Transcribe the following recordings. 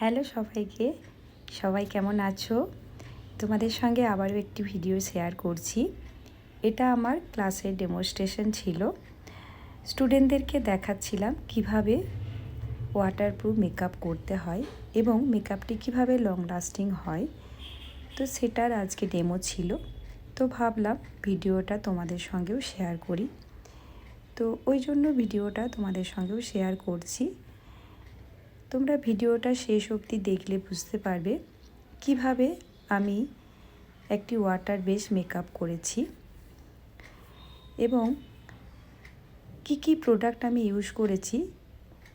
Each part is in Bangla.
হ্যালো সবাইকে, সবাই কেমন আছো? তোমাদের সঙ্গে আবারও একটি ভিডিও শেয়ার করছি। এটা আমার ক্লাসের ডেমনস্ট্রেশন ছিল। স্টুডেন্টদেরকে দেখাচ্ছিলাম কিভাবে ওয়াটারপ্রুফ মেকআপ করতে হয় এবং মেকআপটি কিভাবে লং লাস্টিং হয়। তো সেটার আজকে ডেমো ছিল, তো ভাবলাম ভিডিওটা তোমাদের সঙ্গেও শেয়ার করি। তো ওই জন্য ভিডিওটা তোমাদের সঙ্গেও শেয়ার করছি। তোমরা ভিডিওটা শেষ অবধি দেখলে বুঝতে পারবে কিভাবে আমি একটি ওয়াটার বেস মেকআপ করেছি এবং কি কি প্রোডাক্ট আমি ইউজ করেছি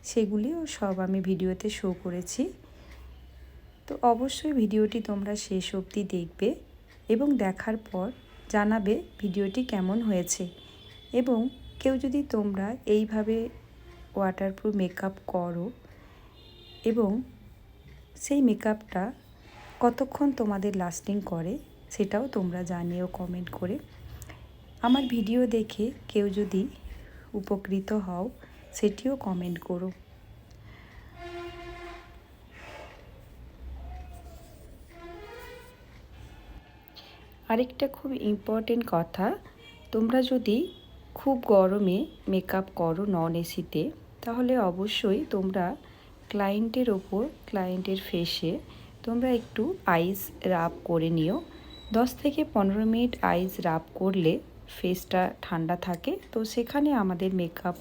সেগুলিও সব আমি ভিডিওতে শো করেছি। তো অবশ্যই ভিডিওটি তোমরা শেষ অবধি দেখবে এবং দেখার পর জানাবে ভিডিওটি কেমন হয়েছে। এবং কেউ যদি তোমরা এইভাবে ওয়াটারপ্রুফ মেকআপ করো এবং সেই মেকআপটা কতক্ষণ তোমাদের লাস্টিং করে সেটাও তোমরা জানিও কমেন্ট করে। আমার ভিডিও দেখে কেউ যদি উপকৃত হও সেটিও কমেন্ট করো। আরেকটা খুব ইম্পর্টেন্ট কথা, তোমরা যদি খুব গরমে মেকআপ করো নন এসিতে, তাহলে অবশ্যই তোমরা ক্লায়েন্টের ওপর, ক্লায়েন্টের ফেসে তোমরা একটু আইস রাব করে নিও। 10 থেকে 15 মিনিট আইস রাব করলে ফেসটা ঠান্ডা থাকে, তো সেখানে আমাদের মেকআপ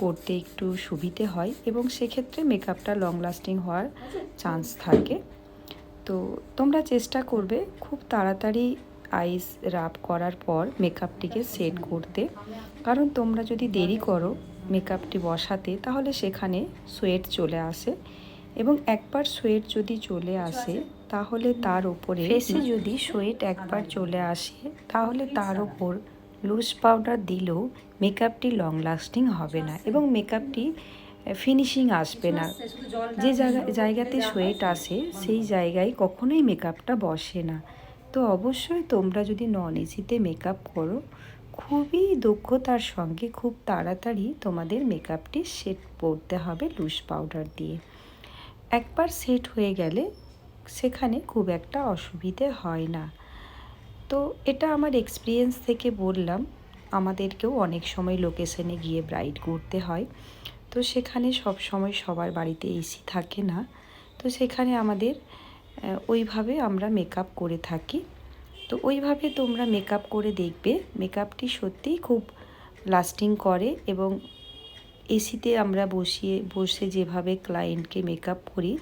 করতে একটু সুবিধে হয় এবং সেক্ষেত্রে মেকআপটা লং লাস্টিং হওয়ার চান্স থাকে। তো তোমরা চেষ্টা করবে খুব তাড়াতাড়ি আইস রাব করার পর মেকআপটিকে সেট করতে, কারণ তোমরা যদি দেরি করো মেকআপটি বসাতে তাহলে সেখানে সোয়েট চলে আসে এবং একবার সোয়েট যদি চলে আসে তাহলে তার উপরে ফেসে যদি সোয়েট একবার চলে আসে তাহলে তার উপর লুজ পাউডার দিলেও মেকআপটি লং লাস্টিং হবে না এবং মেকআপটি ফিনিশিং আসবে না। যে জায়গাতে সোয়েট আসে সেই জায়গায় কখনোই মেকআপটা বসে না। তো অবশ্যই তোমরা যদি নন এসিতে মেকআপ করো খুবই দক্ষতার সঙ্গে খুব তাড়াতাড়ি তোমাদের মেকআপটি সেট করতে হবে লুজ পাউডার দিয়ে। একবার সেট হয়ে গেলে সেখানে খুব একটা অসুবিধে হয় না। তো এটা আমার এক্সপিরিয়েন্স থেকে বললাম। আমাদেরকেও অনেক সময় লোকেশনে গিয়ে ব্রাইড করতে হয়, তো সেখানে সব সময় সবার বাড়িতে এসি থাকে না, তো সেখানে আমাদের ওইভাবে আমরা মেকআপ করে থাকি। তো ওইভাবে তোমরা মেকআপ করে দেখবে মেকআপটি সত্যিই খুব লাস্টিং করে এবং এসিতে আমরা বসে যেভাবে ক্লায়েন্টকে মেকআপ করি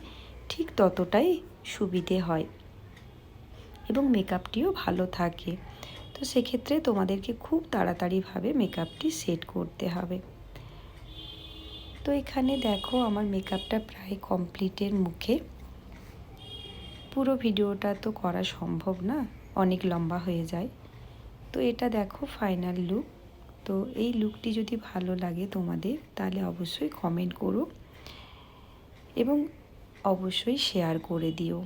ঠিক ততটাই সুবিধে হয় এবং মেকআপটিও ভালো থাকে। তো সেক্ষেত্রে তোমাদেরকে খুব তাড়াতাড়িভাবে মেকআপটি সেট করতে হবে। তো এখানে দেখো আমার মেকআপটা প্রায় কমপ্লিটের মুখে। পুরো ভিডিওটা তো করা সম্ভব না, অনেক লম্বা হয়ে যায়। তো এটা দেখো ফাইনাল লুক। তো এই লুকটি যদি ভালো লাগে তোমাদের তাহলে অবশ্যই কমেন্ট করো এবং অবশ্যই শেয়ার করে দিও।